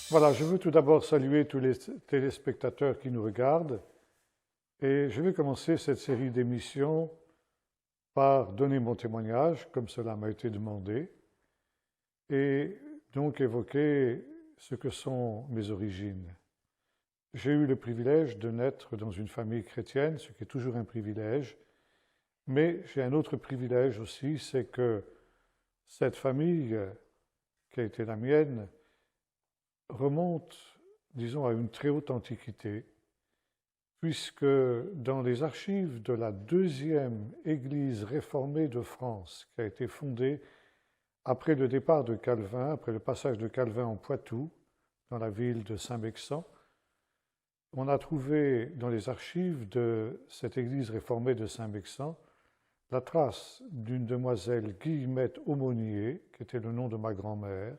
Voilà, je veux tout d'abord saluer tous les téléspectateurs qui nous regardent et je vais commencer cette série d'émissions par donner mon témoignage, comme cela m'a été demandé, et donc évoquer ce que sont mes origines. J'ai eu le privilège de naître dans une famille chrétienne, ce qui est toujours un privilège, mais j'ai un autre privilège aussi, c'est que cette famille qui a été la mienne remonte, disons, à une très haute antiquité, puisque dans les archives de la deuxième église réformée de France, qui a été fondée après le départ de Calvin, après le passage de Calvin en Poitou, dans la ville de Saint-Mexant, on a trouvé dans les archives de cette église réformée de Saint-Mexant la trace d'une demoiselle Guillemette Aumônier, qui était le nom de ma grand-mère,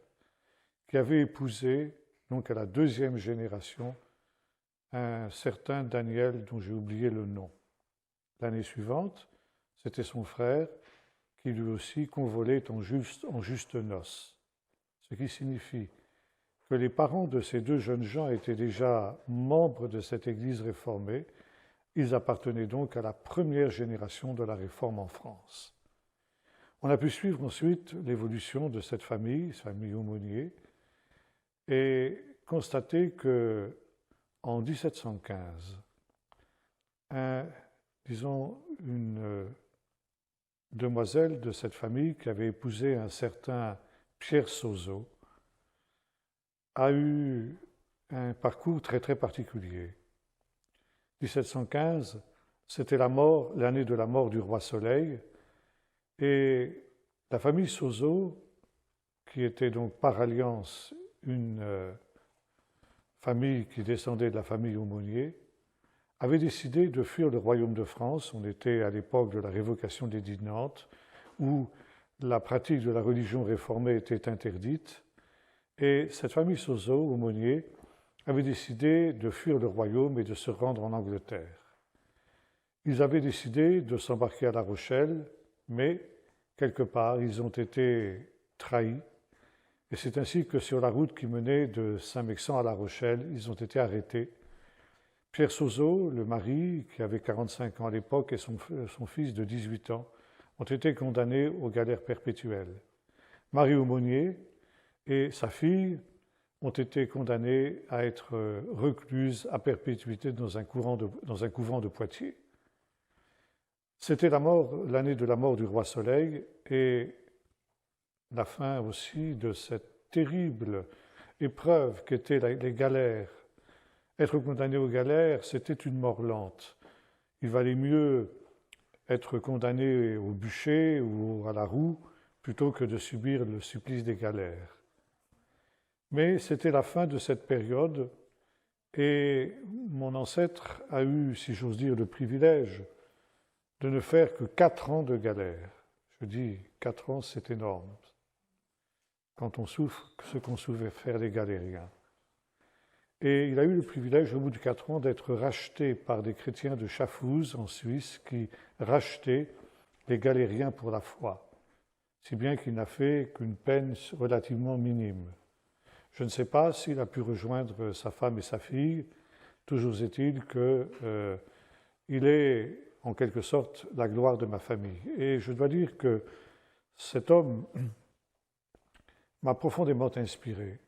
qui avait épousé, donc à la deuxième génération, un certain Daniel dont j'ai oublié le nom. L'année suivante, c'était son frère qui lui aussi convolait en juste noces. Ce qui signifie que les parents de ces deux jeunes gens étaient déjà membres de cette église réformée. Ils appartenaient donc à la première génération de la réforme en France. On a pu suivre ensuite l'évolution de cette famille Aumônier, et constater que en 1715, une demoiselle de cette famille qui avait épousé un certain Pierre Sauzot a eu un parcours très très particulier. 1715, c'était l'année de la mort du roi Soleil, et la famille Sauzot, qui était donc par alliance une famille qui descendait de la famille Aumônier, avait décidé de fuir le royaume de France. On était à l'époque de la révocation des l'édit de Nantes, où la pratique de la religion réformée était interdite, et cette famille Sauzot, Aumônier, avait décidé de fuir le royaume et de se rendre en Angleterre. Ils avaient décidé de s'embarquer à La Rochelle, mais quelque part, ils ont été trahis. Et c'est ainsi que sur la route qui menait de Saint-Mexant à La Rochelle, ils ont été arrêtés. Pierre Sauzot, le mari, qui avait 45 ans à l'époque, et son fils de 18 ans, ont été condamnés aux galères perpétuelles. Marie Aumônier et sa fille ont été condamnées à être recluses à perpétuité dans un couvent de Poitiers. C'était l'année de la mort du roi Soleil et la fin aussi de cette terrible épreuve qu'étaient les galères. Être condamné aux galères, c'était une mort lente. Il valait mieux être condamné au bûcher ou à la roue plutôt que de subir le supplice des galères. Mais c'était la fin de cette période et mon ancêtre a eu, si j'ose dire, le privilège de ne faire que 4 ans de galère. Je dis 4 ans, c'est énorme. Quand on souffre, ce qu'ont souffert les galériens. Et il a eu le privilège, au bout de 4 ans, d'être racheté par des chrétiens de Schaffhouse, en Suisse, qui rachetaient les galériens pour la foi, si bien qu'il n'a fait qu'une peine relativement minime. Je ne sais pas s'il a pu rejoindre sa femme et sa fille, toujours est-il qu'il est, en quelque sorte, la gloire de ma famille. Et je dois dire que cet homme m'a profondément inspiré.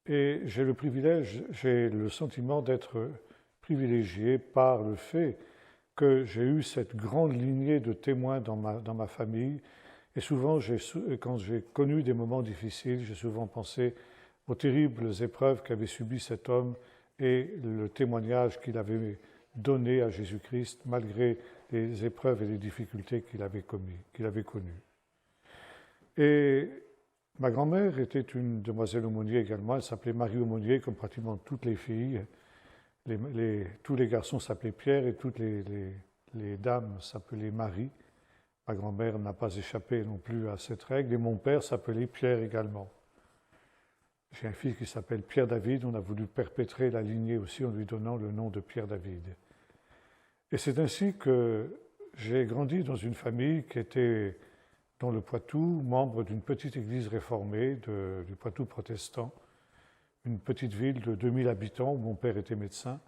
Et j'ai le sentiment d'être privilégié par le fait que j'ai eu cette grande lignée de témoins dans ma famille. Et souvent, quand j'ai connu des moments difficiles, j'ai souvent pensé aux terribles épreuves qu'avait subies cet homme et le témoignage qu'il avait donné à Jésus-Christ malgré les épreuves et les difficultés qu'il avait connues. Et ma grand-mère était une demoiselle Aumônier également, elle s'appelait Marie Aumônier, comme pratiquement toutes les filles. Tous les garçons s'appelaient Pierre et toutes les dames s'appelaient Marie. Ma grand-mère n'a pas échappé non plus à cette règle, et mon père s'appelait Pierre également. J'ai un fils qui s'appelle Pierre David, on a voulu perpétrer la lignée aussi en lui donnant le nom de Pierre David. Et c'est ainsi que j'ai grandi dans une famille qui était dans le Poitou, membre d'une petite église réformée du Poitou protestant, une petite ville de 2000 habitants où mon père était médecin.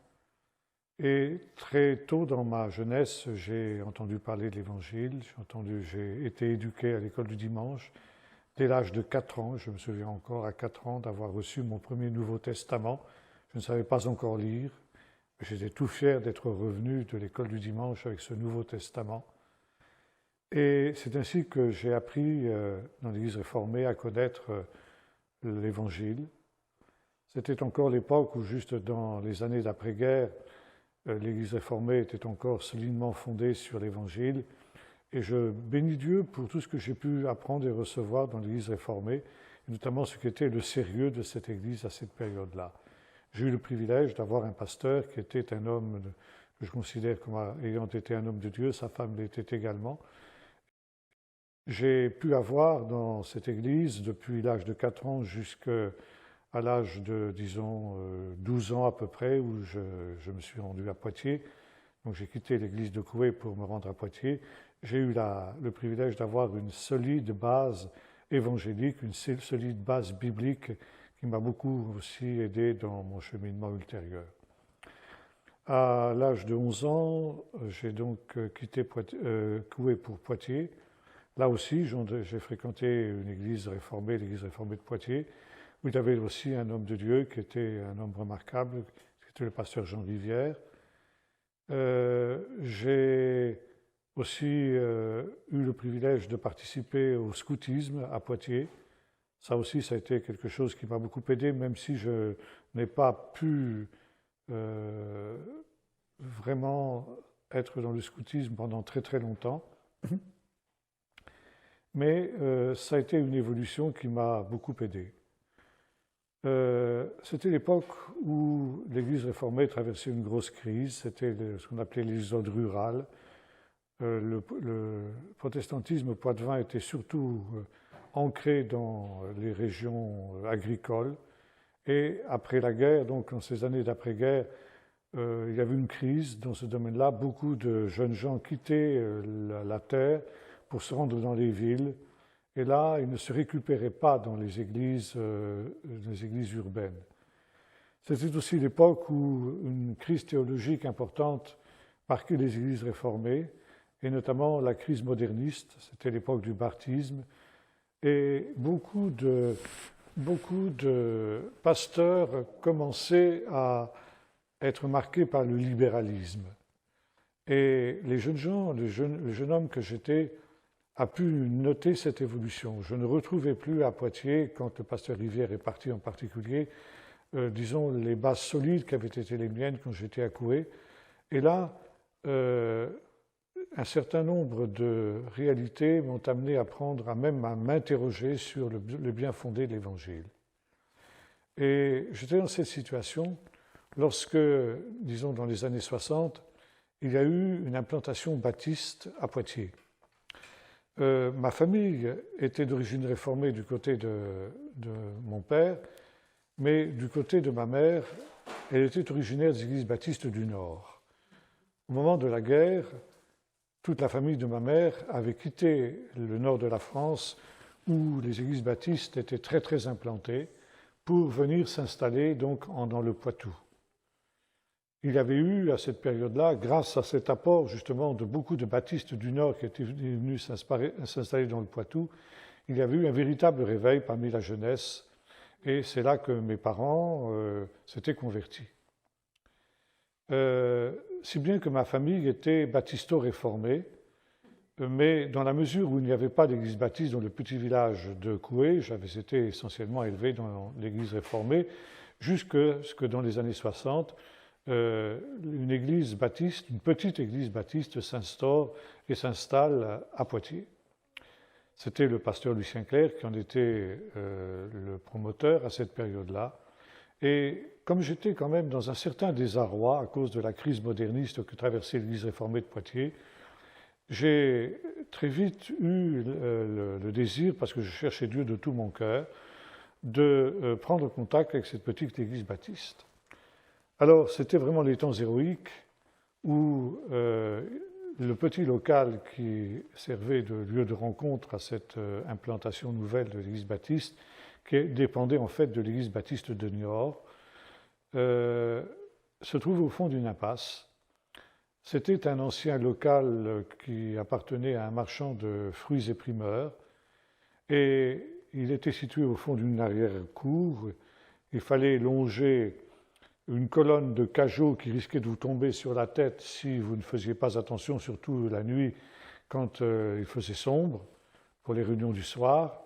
Et très tôt dans ma jeunesse, j'ai entendu parler de l'Évangile, j'ai été éduqué à l'école du dimanche. Dès l'âge de 4 ans, je me souviens encore à 4 ans d'avoir reçu mon premier Nouveau Testament. Je ne savais pas encore lire. J'étais tout fier d'être revenu de l'école du dimanche avec ce Nouveau Testament. Et c'est ainsi que j'ai appris dans l'Église réformée à connaître l'Évangile. C'était encore l'époque où, juste dans les années d'après-guerre, l'Église réformée était encore solidement fondée sur l'Évangile. Et je bénis Dieu pour tout ce que j'ai pu apprendre et recevoir dans l'Église réformée, et notamment ce qu'était le sérieux de cette Église à cette période-là. J'ai eu le privilège d'avoir un pasteur qui était un homme que je considère comme ayant été un homme de Dieu, sa femme l'était également. J'ai pu avoir dans cette Église, depuis l'âge de 4 ans jusqu'à l'âge de, disons, 12 ans à peu près, où je me suis rendu à Poitiers. Donc j'ai quitté l'église de Coué pour me rendre à Poitiers. J'ai eu le privilège d'avoir une solide base évangélique, une solide base biblique qui m'a beaucoup aussi aidé dans mon cheminement ultérieur. À l'âge de 11 ans, j'ai donc quitté Coué pour Poitiers. Là aussi, j'ai fréquenté une église réformée, l'église réformée de Poitiers, où il y avait aussi un homme de Dieu qui était un homme remarquable, qui était le pasteur Jean Rivière. J'ai aussi eu le privilège de participer au scoutisme à Poitiers. Ça aussi, ça a été quelque chose qui m'a beaucoup aidé, même si je n'ai pas pu vraiment être dans le scoutisme pendant très très longtemps. Mais ça a été une évolution qui m'a beaucoup aidé. C'était l'époque où l'Église réformée traversait une grosse crise, c'était ce qu'on appelait l'exode rural. Le protestantisme poitevin était surtout ancré dans les régions agricoles. Et après la guerre, donc en ces années d'après-guerre, il y avait une crise dans ce domaine-là. Beaucoup de jeunes gens quittaient la terre pour se rendre dans les villes. Et là, ils ne se récupéraient pas dans les églises urbaines. C'était aussi l'époque où une crise théologique importante marquait les églises réformées, et notamment la crise moderniste. C'était l'époque du baptisme. Et beaucoup de pasteurs commençaient à être marqués par le libéralisme. Et les jeunes gens, le jeune homme que j'étais, a pu noter cette évolution. Je ne retrouvais plus à Poitiers, quand le pasteur Rivière est parti en particulier, disons, les bases solides qui avaient été les miennes quand j'étais à Coué. Et là, un certain nombre de réalités m'ont amené à même à m'interroger sur le bien fondé de l'Évangile. Et j'étais dans cette situation lorsque, disons, dans les années 60, il y a eu une implantation baptiste à Poitiers. Ma famille était d'origine réformée du côté de mon père, mais du côté de ma mère, elle était originaire des églises baptistes du Nord. Au moment de la guerre, toute la famille de ma mère avait quitté le nord de la France, où les églises baptistes étaient très très implantées, pour venir s'installer donc dans le Poitou. Il y avait eu à cette période-là, grâce à cet apport justement de beaucoup de baptistes du Nord qui étaient venus s'installer dans le Poitou, il y avait eu un véritable réveil parmi la jeunesse, et c'est là que mes parents s'étaient convertis. Si bien que ma famille était baptisto-réformée, mais dans la mesure où il n'y avait pas d'église baptiste dans le petit village de Coué, j'avais été essentiellement élevé dans l'église réformée, jusque dans les années 60, une église baptiste, une petite église baptiste s'instaure et s'installe à Poitiers. C'était le pasteur Lucien Clerc qui en était le promoteur à cette période-là. Et comme j'étais quand même dans un certain désarroi à cause de la crise moderniste que traversait l'église réformée de Poitiers, j'ai très vite eu le désir, parce que je cherchais Dieu de tout mon cœur, de prendre contact avec cette petite église baptiste. Alors, c'était vraiment les temps héroïques où le petit local qui servait de lieu de rencontre à cette implantation nouvelle de l'église baptiste, qui dépendait en fait de l'église baptiste de Niort, se trouve au fond d'une impasse. C'était un ancien local qui appartenait à un marchand de fruits et primeurs, et il était situé au fond d'une arrière-cour. Il fallait longer une colonne de cageots qui risquait de vous tomber sur la tête si vous ne faisiez pas attention, surtout la nuit quand il faisait sombre, pour les réunions du soir.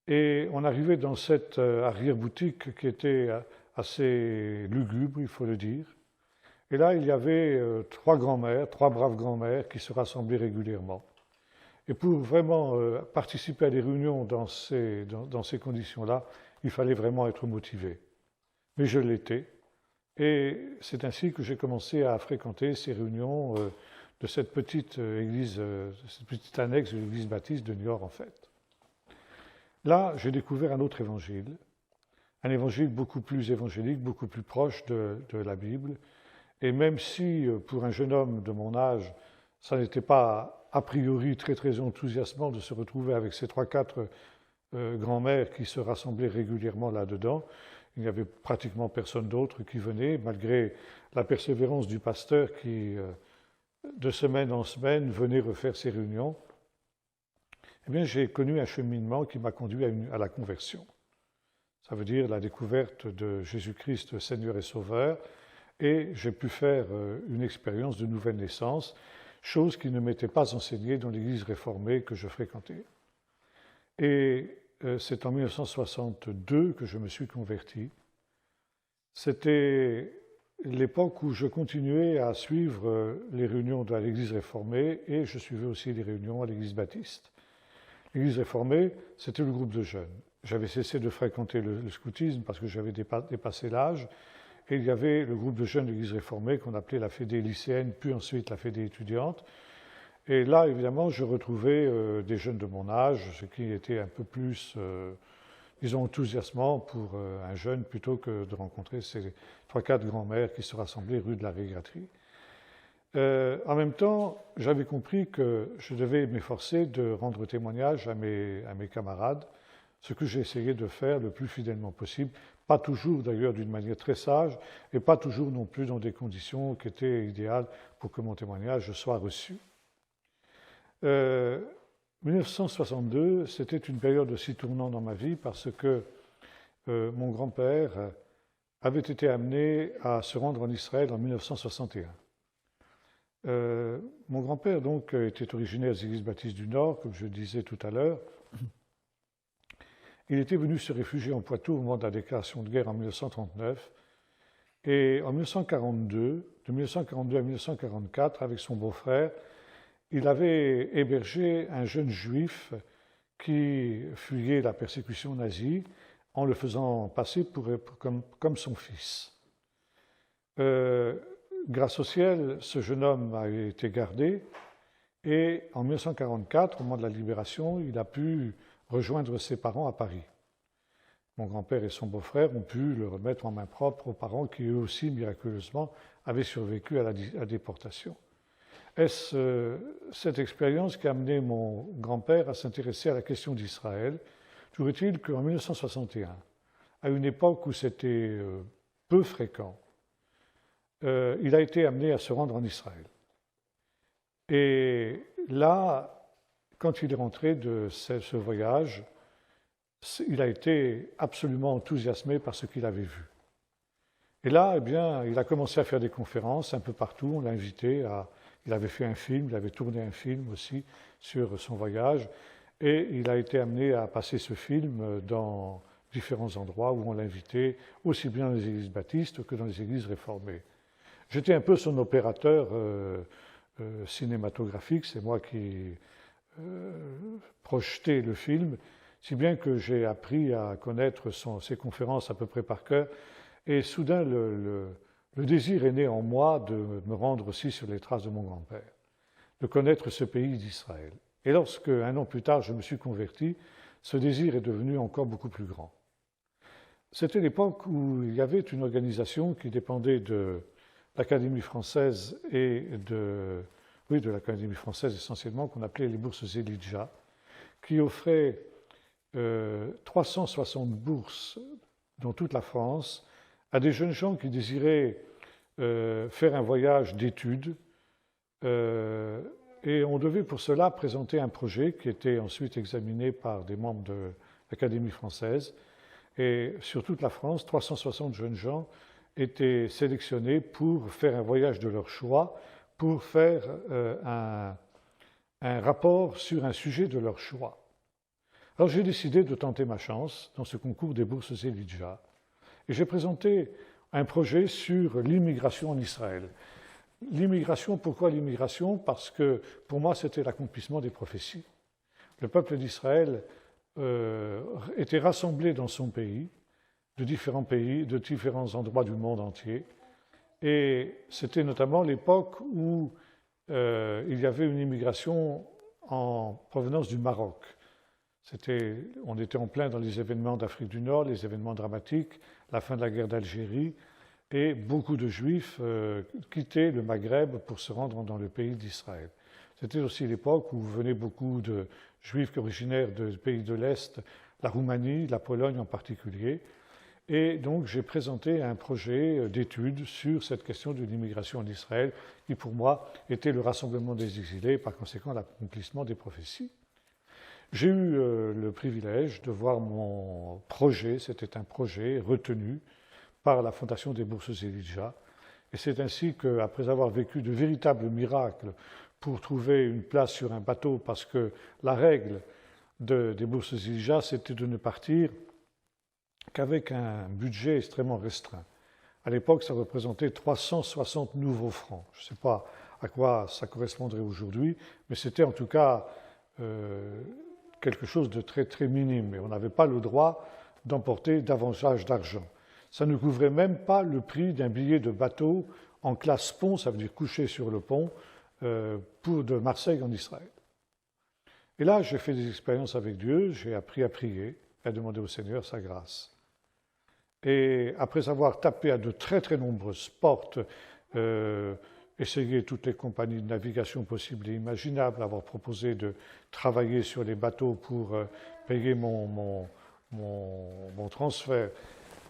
Et on arrivait dans cette arrière-boutique qui était assez lugubre, il faut le dire. Et là, il y avait trois grands-mères, trois braves grands-mères qui se rassemblaient régulièrement. Et pour vraiment participer à des réunions dans ces conditions-là, il fallait vraiment être motivé. Mais je l'étais. Et c'est ainsi que j'ai commencé à fréquenter ces réunions de cette petite église, cette petite annexe de l'église baptiste de Niort, en fait. Là, j'ai découvert un autre évangile, un évangile beaucoup plus évangélique, beaucoup plus proche de la Bible. Et même si, pour un jeune homme de mon âge, ça n'était pas a priori très enthousiasmant de se retrouver avec ces 3-4 grands-mères qui se rassemblaient régulièrement là-dedans, il n'y avait pratiquement personne d'autre qui venait, malgré la persévérance du pasteur qui, de semaine en semaine, venait refaire ses réunions. Eh bien, j'ai connu un cheminement qui m'a conduit à la conversion. Ça veut dire la découverte de Jésus-Christ, Seigneur et Sauveur, et j'ai pu faire une expérience de nouvelle naissance, chose qui ne m'était pas enseignée dans l'Église réformée que je fréquentais. Et c'est en 1962 que je me suis converti. C'était l'époque où je continuais à suivre les réunions de l'Église réformée et je suivais aussi les réunions à l'Église baptiste. L'Église réformée, c'était le groupe de jeunes. J'avais cessé de fréquenter le scoutisme parce que j'avais dépassé l'âge. Et il y avait le groupe de jeunes de l'Église réformée qu'on appelait la Fédé lycéenne, puis ensuite la Fédé étudiante. Et là, évidemment, je retrouvais des jeunes de mon âge, ce qui était un peu plus, disons, enthousiasmant pour un jeune plutôt que de rencontrer ces 3-4 grands-mères qui se rassemblaient rue de la Régraterie. En même temps, j'avais compris que je devais m'efforcer de rendre témoignage à mes camarades, ce que j'ai essayé de faire le plus fidèlement possible, pas toujours d'ailleurs d'une manière très sage, et pas toujours non plus dans des conditions qui étaient idéales pour que mon témoignage soit reçu. 1962, c'était une période aussi tournante dans ma vie parce que mon grand-père avait été amené à se rendre en Israël en 1961. Mon grand-père, donc, était originaire des Églises baptistes du Nord, comme je le disais tout à l'heure. Il était venu se réfugier en Poitou au moment de la déclaration de guerre en 1939. Et en 1942, de 1942 à 1944, avec son beau-frère, il avait hébergé un jeune juif qui fuyait la persécution nazie en le faisant passer comme son fils. Grâce au ciel, ce jeune homme a été gardé et en 1944, au moment de la libération, il a pu rejoindre ses parents à Paris. Mon grand-père et son beau-frère ont pu le remettre en main propre aux parents qui, eux aussi, miraculeusement, avaient survécu à la déportation. Est-ce cette expérience qui a amené mon grand-père à s'intéresser à la question d'Israël? Toujours est-il qu'en 1961, à une époque où c'était peu fréquent, il a été amené à se rendre en Israël. Et là, quand il est rentré de ce voyage, il a été absolument enthousiasmé par ce qu'il avait vu. Et là, eh bien, il a commencé à faire des conférences un peu partout. On l'a invité à... Il avait fait un film, il avait tourné un film aussi sur son voyage. Et il a été amené à passer ce film dans différents endroits où on l'invitait, aussi bien dans les églises baptistes que dans les églises réformées. J'étais un peu son opérateur cinématographique, c'est moi qui projetais le film, si bien que j'ai appris à connaître ses conférences à peu près par cœur. Et soudain, le désir est né en moi de me rendre aussi sur les traces de mon grand-père, de connaître ce pays d'Israël. Et lorsque, un an plus tard, je me suis converti, ce désir est devenu encore beaucoup plus grand. C'était l'époque où il y avait une organisation qui dépendait de l'Académie française et de l'Académie française essentiellement, qu'on appelait les bourses Elijah, qui offrait 360 bourses dans toute la France à des jeunes gens qui désiraient faire un voyage d'études. Et on devait pour cela présenter un projet qui était ensuite examiné par des membres de l'Académie française. Et sur toute la France, 360 jeunes gens étaient sélectionnés pour faire un voyage de leur choix, pour faire un rapport sur un sujet de leur choix. Alors j'ai décidé de tenter ma chance dans ce concours des bourses Elijah. Et j'ai présenté un projet sur l'immigration en Israël. L'immigration, pourquoi l'immigration? Parce que pour moi, c'était l'accomplissement des prophéties. Le peuple d'Israël était rassemblé dans son pays, de différents endroits du monde entier. Et c'était notamment l'époque où il y avait une immigration en provenance du Maroc. On était en plein dans les événements d'Afrique du Nord, les événements dramatiques, la fin de la guerre d'Algérie, et beaucoup de Juifs quittaient le Maghreb pour se rendre dans le pays d'Israël. C'était aussi l'époque où venaient beaucoup de Juifs originaires de pays de l'Est, la Roumanie, la Pologne en particulier. Et donc j'ai présenté un projet d'étude sur cette question de l'immigration en Israël, qui pour moi était le rassemblement des exilés et par conséquent l'accomplissement des prophéties. J'ai eu le privilège de voir mon projet, c'était un projet retenu par la Fondation des Bourses Elijah. Et c'est ainsi qu'après avoir vécu de véritables miracles pour trouver une place sur un bateau, parce que la règle des Bourses Elijah, c'était de ne partir qu'avec un budget extrêmement restreint. À l'époque, ça représentait 360 nouveaux francs. Je ne sais pas à quoi ça correspondrait aujourd'hui, mais c'était en tout cas quelque chose de très, très minime. Et on n'avait pas le droit d'emporter davantage d'argent. Ça ne couvrait même pas le prix d'un billet de bateau en classe pont, ça veut dire couché sur le pont, de Marseille en Israël. Et là, j'ai fait des expériences avec Dieu, j'ai appris à prier, à demander au Seigneur sa grâce. Et après avoir tapé à de très très nombreuses portes, essayé toutes les compagnies de navigation possibles et imaginables, avoir proposé de travailler sur les bateaux pour payer mon transfert,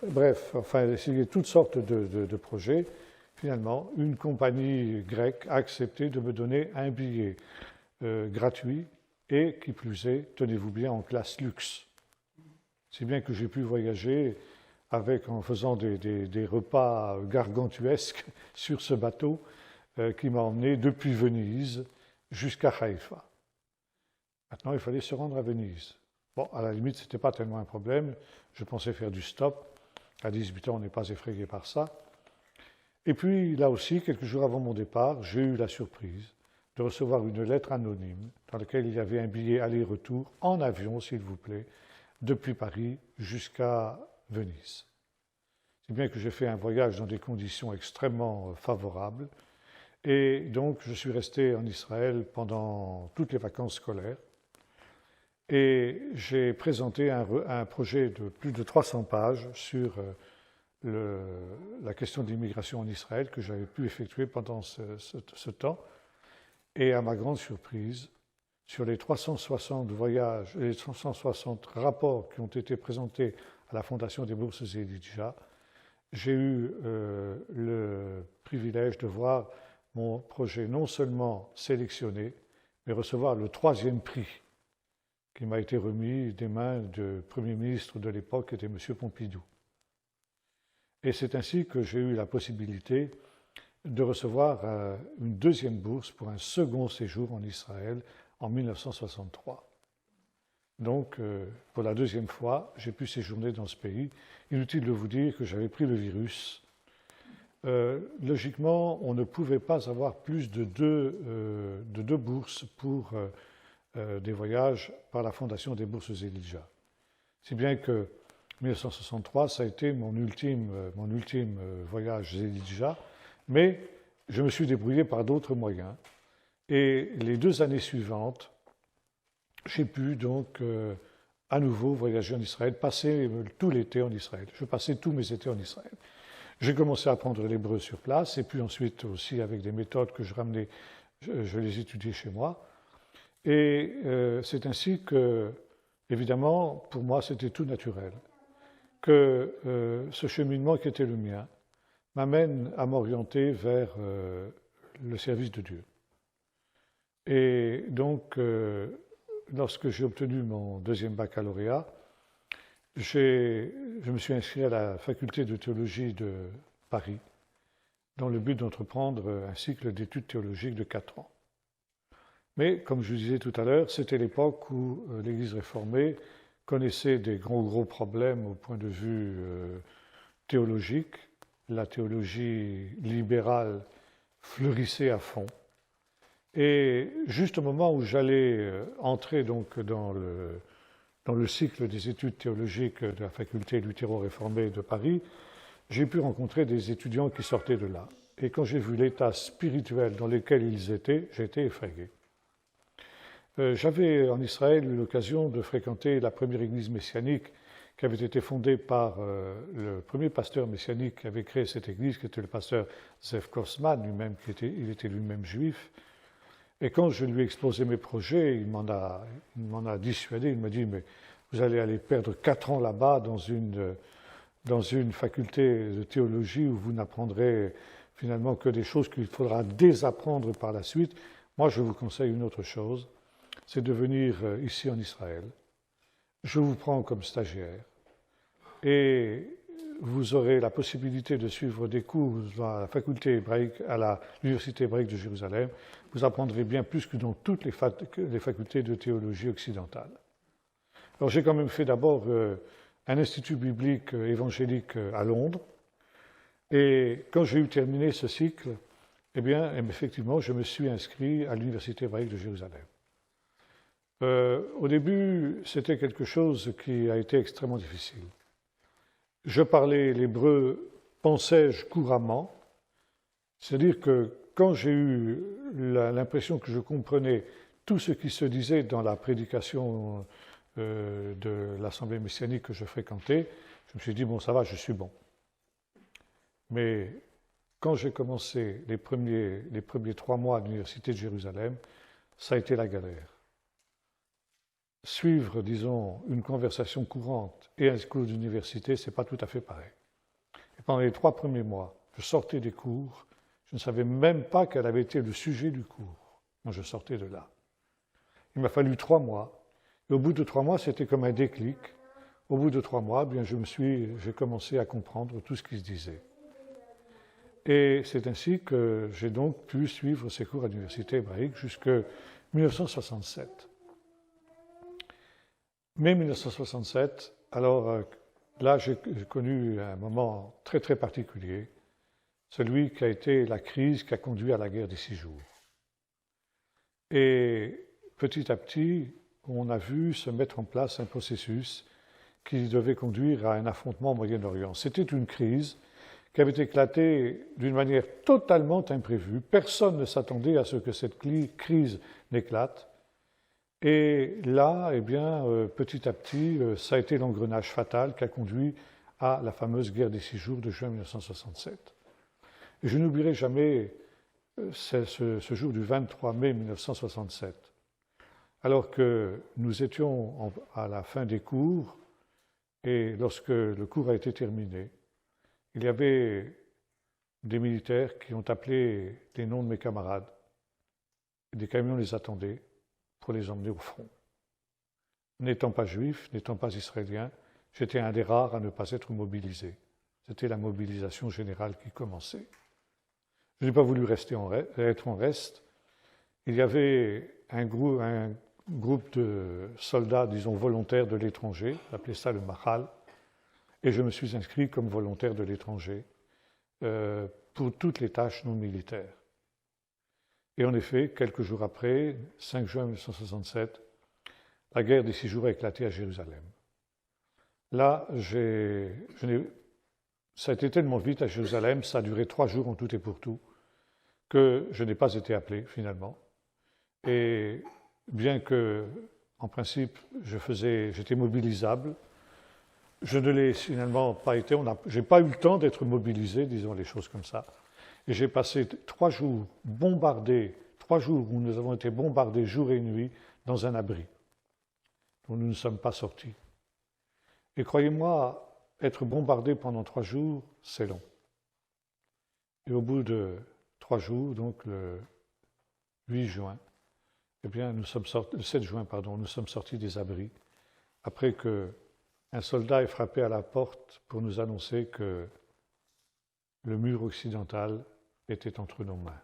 bref, enfin, essayer toutes sortes de projets, finalement, une compagnie grecque a accepté de me donner un billet gratuit et, qui plus est, tenez-vous bien, en classe luxe. Si bien que j'ai pu voyager en faisant des repas gargantuesques sur ce bateau qui m'a emmené depuis Venise jusqu'à Haïfa. Maintenant, il fallait se rendre à Venise. Bon, à la limite, ce n'était pas tellement un problème. Je pensais faire du stop. À 18 ans, on n'est pas effrayé par ça. Et puis, là aussi, quelques jours avant mon départ, j'ai eu la surprise de recevoir une lettre anonyme dans laquelle il y avait un billet aller-retour en avion, s'il vous plaît, depuis Paris jusqu'à Venise. C'est bien que j'ai fait un voyage dans des conditions extrêmement favorables. Et donc, je suis resté en Israël pendant toutes les vacances scolaires. Et j'ai présenté un projet de plus de 300 pages sur la question de l'immigration en Israël que j'avais pu effectuer pendant ce temps. Et à ma grande surprise, sur les 360 voyages et les 360 rapports qui ont été présentés à la Fondation des Bourses Elijah, j'ai eu le privilège de voir mon projet non seulement sélectionné, mais recevoir le 3e prix qui m'a été remis des mains du Premier ministre de l'époque, qui était M. Pompidou. Et c'est ainsi que j'ai eu la possibilité de recevoir une 2e bourse pour un second séjour en Israël en 1963. Donc, pour la 2e fois, j'ai pu séjourner dans ce pays. Inutile de vous dire que j'avais pris le virus. Logiquement, on ne pouvait pas avoir plus de deux bourses pour des voyages par la Fondation des Bourses Elijah. Si bien que 1963, ça a été mon ultime voyage Elijah, mais je me suis débrouillé par d'autres moyens. Et les 2 années suivantes, j'ai pu donc à nouveau voyager en Israël, passer tout l'été en Israël. Je passais tous mes étés en Israël. J'ai commencé à apprendre l'hébreu sur place, et puis ensuite aussi avec des méthodes que je ramenais, je les étudiais chez moi. Et c'est ainsi que évidemment, pour moi, c'était tout naturel que ce cheminement qui était le mien m'amène à m'orienter vers le service de Dieu. Et donc, lorsque j'ai obtenu mon deuxième baccalauréat, je me suis inscrit à la faculté de théologie de Paris, dans le but d'entreprendre un cycle d'études théologiques de 4 ans. Mais, comme je vous disais tout à l'heure, c'était l'époque où l'Église réformée connaissait des gros problèmes au point de vue théologique. La théologie libérale fleurissait à fond. Et juste au moment où j'allais entrer donc dans le cycle des études théologiques de la faculté luthéro-réformée de Paris, j'ai pu rencontrer des étudiants qui sortaient de là. Et quand j'ai vu l'état spirituel dans lequel ils étaient, j'ai été effrayé. J'avais en Israël eu l'occasion de fréquenter la première église messianique qui avait été fondée par le premier pasteur messianique qui avait créé cette église, qui était le pasteur Zev Kosman, lui-même, il était lui-même juif. Et quand je lui ai exposé mes projets, il m'en a dissuadé. Il m'a dit, mais vous allez aller perdre 4 ans là-bas dans une faculté de théologie où vous n'apprendrez finalement que des choses qu'il faudra désapprendre par la suite. Moi, je vous conseille une autre chose, c'est de venir ici en Israël. Je vous prends comme stagiaire et vous aurez la possibilité de suivre des cours à la faculté hébraïque, à l'université hébraïque de Jérusalem. Vous apprendrez bien plus que dans toutes les facultés de théologie occidentale. Alors j'ai quand même fait d'abord un institut biblique évangélique à Londres. Et quand j'ai eu terminé ce cycle, eh bien, effectivement, je me suis inscrit à l'université hébraïque de Jérusalem. Au début, c'était quelque chose qui a été extrêmement difficile. Je parlais l'hébreu, pensais-je, couramment, c'est-à-dire que quand j'ai eu l'impression que je comprenais tout ce qui se disait dans la prédication de l'assemblée messianique que je fréquentais, je me suis dit, bon, ça va, je suis bon. Mais quand j'ai commencé les premiers 3 mois à l'université de Jérusalem, ça a été la galère. Suivre, disons, une conversation courante et un cours d'université, ce n'est pas tout à fait pareil. Et pendant les 3 premiers mois, je sortais des cours, je ne savais même pas quel avait été le sujet du cours. Moi, je sortais de là. Il m'a fallu 3 mois. Et au bout de 3 mois, c'était comme un déclic. Au bout de 3 mois, bien, j'ai commencé à comprendre tout ce qui se disait. Et c'est ainsi que j'ai donc pu suivre ces cours à l'université hébraïque jusqu'en 1967. Mai 1967, alors là j'ai connu un moment très très particulier, celui qui a été la crise qui a conduit à la guerre des 6 jours. Et petit à petit, on a vu se mettre en place un processus qui devait conduire à un affrontement au Moyen-Orient. C'était une crise qui avait éclaté d'une manière totalement imprévue. Personne ne s'attendait à ce que cette crise n'éclate. Et là, eh bien, petit à petit, ça a été l'engrenage fatal qui a conduit à la fameuse guerre des 6 jours de juin 1967. Et je n'oublierai jamais ce jour du 23 mai 1967, alors que nous étions à la fin des cours, et lorsque le cours a été terminé, il y avait des militaires qui ont appelé les noms de mes camarades. Des camions les attendaient pour les emmener au front. N'étant pas juif, n'étant pas israélien, j'étais un des rares à ne pas être mobilisé. C'était la mobilisation générale qui commençait. Je n'ai pas voulu être en reste. Il y avait un groupe de soldats, disons, volontaires de l'étranger, on appelait ça le Mahal, et je me suis inscrit comme volontaire de l'étranger pour toutes les tâches non militaires. Et en effet, quelques jours après, 5 juin 1967, la guerre des 6 jours a éclaté à Jérusalem. Là, ça a été tellement vite à Jérusalem, ça a duré 3 jours en tout et pour tout, que je n'ai pas été appelé finalement. Et bien que, en principe, j'étais mobilisable, je ne l'ai finalement pas été. Je n'ai pas eu le temps d'être mobilisé, disons les choses comme ça. Et j'ai passé 3 jours bombardés, 3 jours où nous avons été bombardés jour et nuit dans un abri. dont nous ne sommes pas sortis. Et croyez-moi, être bombardé pendant 3 jours, c'est long. Et au bout de 3 jours, donc le 8 juin, eh bien, le 7 juin, pardon, nous sommes sortis des abris, après qu'un soldat ait frappé à la porte pour nous annoncer que le mur occidental était entre nos mains.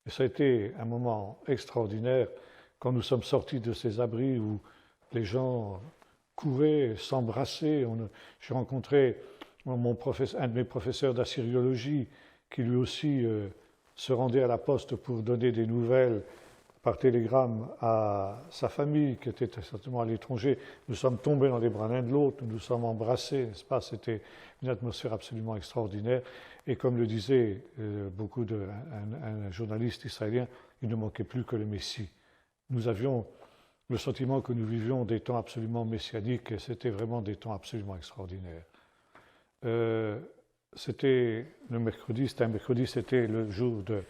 Et ça a été un moment extraordinaire quand nous sommes sortis de ces abris où les gens couraient, s'embrassaient. J'ai rencontré un de mes professeurs d'assyriologie qui lui aussi se rendait à la poste pour donner des nouvelles par télégramme à sa famille qui était certainement à l'étranger. Nous sommes tombés dans les bras l'un de l'autre, nous nous sommes embrassés, n'est-ce pas? C'était une atmosphère absolument extraordinaire. Et comme le disait un journaliste israélien, il ne manquait plus que le Messie. Nous avions le sentiment que nous vivions des temps absolument messianiques et c'était vraiment des temps absolument extraordinaires. C'était le mercredi, c'était le jour de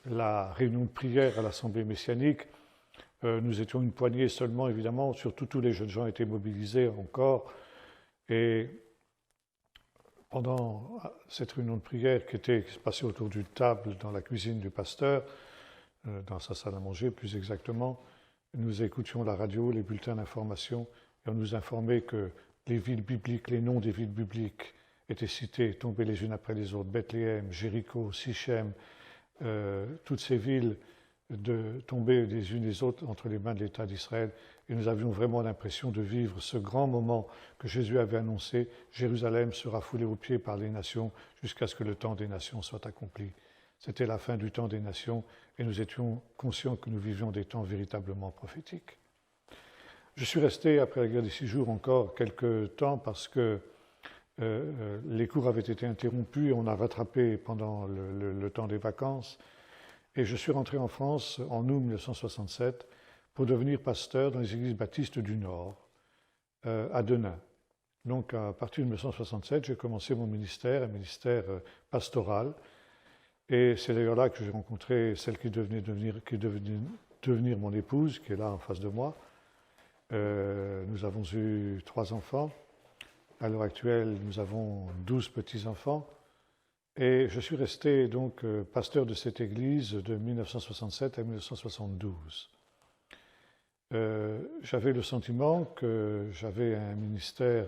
la réunion de prière à l'Assemblée messianique. Nous étions une poignée seulement, évidemment, surtout tous les jeunes gens étaient mobilisés encore. Et pendant cette réunion de prière qui se passait autour d'une table dans la cuisine du pasteur, dans sa salle à manger plus exactement, nous écoutions la radio, les bulletins d'information, et on nous informait que les villes bibliques, les noms des villes bibliques étaient cités, tombés les unes après les autres, Bethléem, Jéricho, Sichem, toutes ces villes tombaient les unes les autres entre les mains de l'État d'Israël. Et nous avions vraiment l'impression de vivre ce grand moment que Jésus avait annoncé, Jérusalem sera foulée aux pieds par les nations jusqu'à ce que le temps des nations soit accompli. C'était la fin du temps des nations et nous étions conscients que nous vivions des temps véritablement prophétiques. Je suis resté après la guerre des 6 jours encore quelques temps parce que les cours avaient été interrompus et on a rattrapé pendant le temps des vacances. Et je suis rentré en France en août 1967 pour devenir pasteur dans les églises baptistes du Nord, à Denain. Donc à partir de 1967, j'ai commencé mon ministère, un ministère pastoral. Et c'est d'ailleurs là que j'ai rencontré celle qui devenait devenir mon épouse, qui est là en face de moi. Nous avons eu 3 enfants. À l'heure actuelle, nous avons 12 petits-enfants. Et je suis resté donc pasteur de cette église de 1967 à 1972. J'avais le sentiment que j'avais un ministère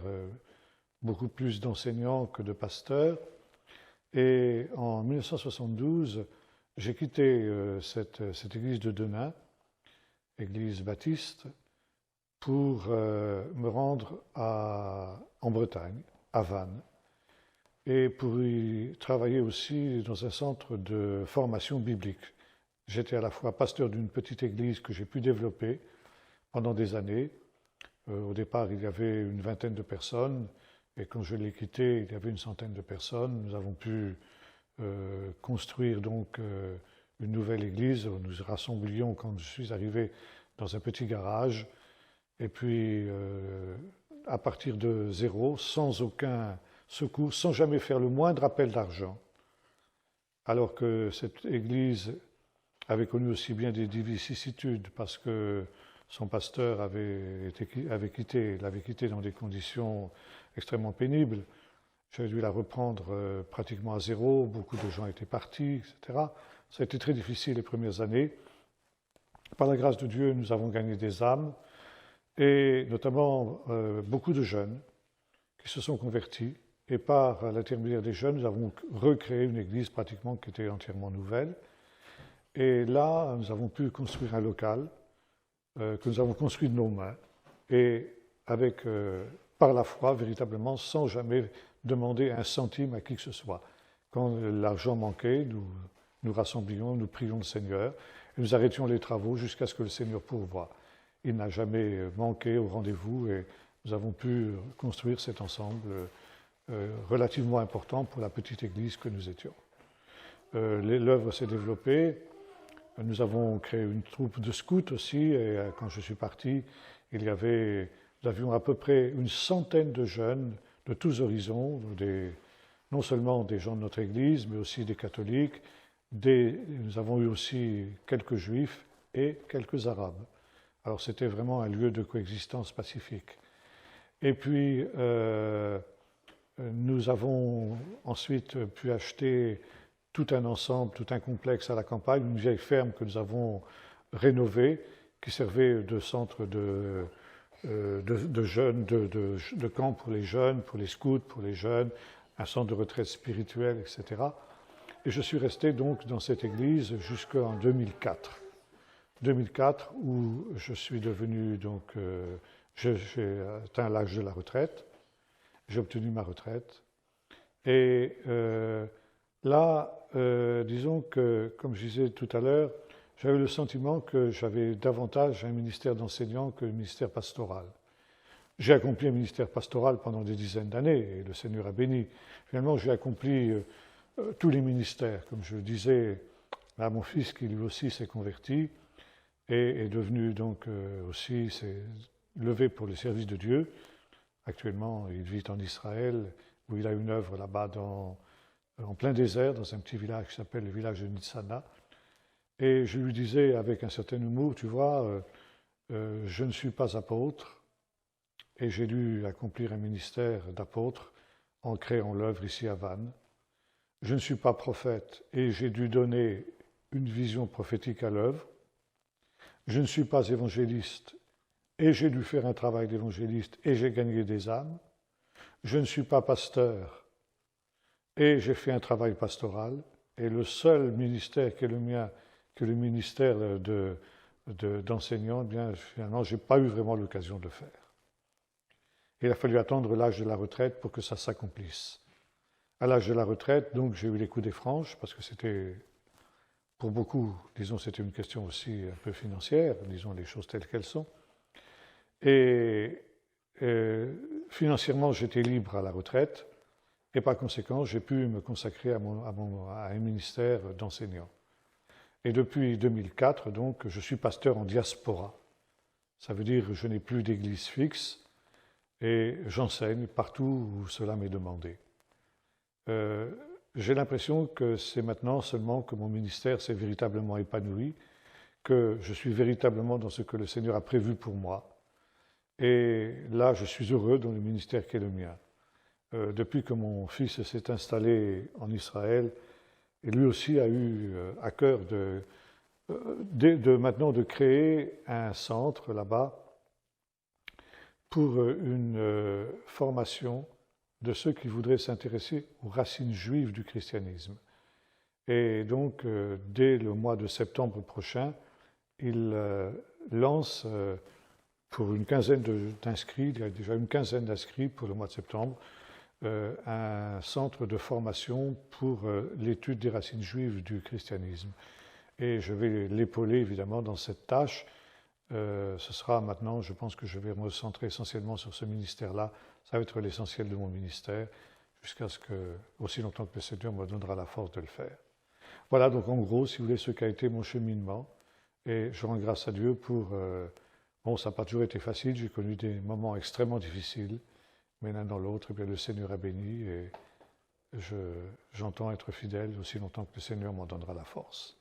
beaucoup plus d'enseignants que de pasteurs. Et en 1972, j'ai quitté cette église de Denain, église baptiste, pour me rendre en Bretagne, à Vannes, et pour y travailler aussi dans un centre de formation biblique. J'étais à la fois pasteur d'une petite église que j'ai pu développer pendant des années. Au départ, il y avait une vingtaine de personnes, et quand je l'ai quitté, il y avait une centaine de personnes. Nous avons pu construire donc une nouvelle église. Nous rassemblions quand je suis arrivé dans un petit garage. Et puis, à partir de zéro, sans aucun secours, sans jamais faire le moindre appel d'argent, alors que cette église avait connu aussi bien des vicissitudes parce que son pasteur l'avait quitté dans des conditions extrêmement pénibles. J'avais dû la reprendre pratiquement à zéro, beaucoup de gens étaient partis, etc. Ça a été très difficile les premières années. Par la grâce de Dieu, nous avons gagné des âmes, et notamment beaucoup de jeunes qui se sont convertis. Et par l'intermédiaire des jeunes, nous avons recréé une église pratiquement qui était entièrement nouvelle. Et là, nous avons pu construire un local que nous avons construit de nos mains, et avec, par la foi, véritablement, sans jamais demander un centime à qui que ce soit. Quand l'argent manquait, nous rassemblions, nous prions le Seigneur, et nous arrêtions les travaux jusqu'à ce que le Seigneur pourvoie. Il n'a jamais manqué au rendez-vous, et nous avons pu construire cet ensemble relativement important pour la petite église que nous étions. L'œuvre s'est développée. Nous avons créé une troupe de scouts aussi, et quand je suis parti, nous avions à peu près une centaine de jeunes de tous horizons, non seulement des gens de notre église, mais aussi des catholiques. Nous avons eu aussi quelques juifs et quelques arabes. Alors c'était vraiment un lieu de coexistence pacifique. Et puis, nous avons ensuite pu acheter tout un ensemble, tout un complexe à la campagne, une vieille ferme que nous avons rénovée, qui servait de centre de camp pour les jeunes, pour les scouts, pour les jeunes, un centre de retraite spirituelle, etc. Et je suis resté donc dans cette église jusqu'en 2004. 2004, où je suis devenu donc, j'ai atteint l'âge de la retraite, j'ai obtenu ma retraite. Et là, disons que, comme je disais tout à l'heure, j'avais le sentiment que j'avais davantage un ministère d'enseignant que le ministère pastoral. J'ai accompli un ministère pastoral pendant des dizaines d'années, et le Seigneur a béni. Finalement, j'ai accompli tous les ministères. Comme je le disais à mon fils, qui lui aussi s'est converti, et est devenu donc aussi, s'est levé pour le service de Dieu. Actuellement, il vit en Israël, où il a une œuvre là-bas en plein désert, dans un petit village qui s'appelle le village de Nitzana. Et je lui disais avec un certain humour, tu vois, je ne suis pas apôtre, et j'ai dû accomplir un ministère d'apôtre en créant l'œuvre ici à Vannes. Je ne suis pas prophète, et j'ai dû donner une vision prophétique à l'œuvre. Je ne suis pas évangéliste, et j'ai dû faire un travail d'évangéliste, et j'ai gagné des âmes. Je ne suis pas pasteur, et j'ai fait un travail pastoral. Et le seul ministère qui est le mien, que le ministère d'enseignant, eh bien, finalement, je n'ai pas eu vraiment l'occasion de le faire. Il a fallu attendre l'âge de la retraite pour que ça s'accomplisse. À l'âge de la retraite, donc, j'ai eu les coups des franges, parce que c'était, pour beaucoup, disons, c'était une question aussi un peu financière, disons les choses telles qu'elles sont. Et financièrement, j'étais libre à la retraite, et par conséquent, j'ai pu me consacrer à un ministère d'enseignant. Et depuis 2004, donc, je suis pasteur en diaspora. Ça veut dire que je n'ai plus d'église fixe et j'enseigne partout où cela m'est demandé. J'ai l'impression que c'est maintenant seulement que mon ministère s'est véritablement épanoui, que je suis véritablement dans ce que le Seigneur a prévu pour moi. Et là, je suis heureux dans le ministère qui est le mien. Depuis que mon fils s'est installé en Israël, et lui aussi a eu à cœur maintenant de créer un centre là-bas pour une formation de ceux qui voudraient s'intéresser aux racines juives du christianisme. Et donc, dès le mois de septembre prochain, il lance pour une quinzaine d'inscrits, il y a déjà une quinzaine d'inscrits pour le mois de septembre, un centre de formation pour l'étude des racines juives du christianisme. Et je vais l'épauler évidemment dans cette tâche. Ce sera maintenant, je pense que je vais me centrer essentiellement sur ce ministère-là. Ça va être l'essentiel de mon ministère, jusqu'à ce que, aussi longtemps que le Seigneur me donnera la force de le faire. Voilà donc en gros, si vous voulez, ce qu'a été mon cheminement. Et je rends grâce à Dieu pour... bon, ça n'a pas toujours été facile, j'ai connu des moments extrêmement difficiles. Mais l'un dans l'autre, eh bien, le Seigneur a béni et j'entends être fidèle aussi longtemps que le Seigneur m'en donnera la force.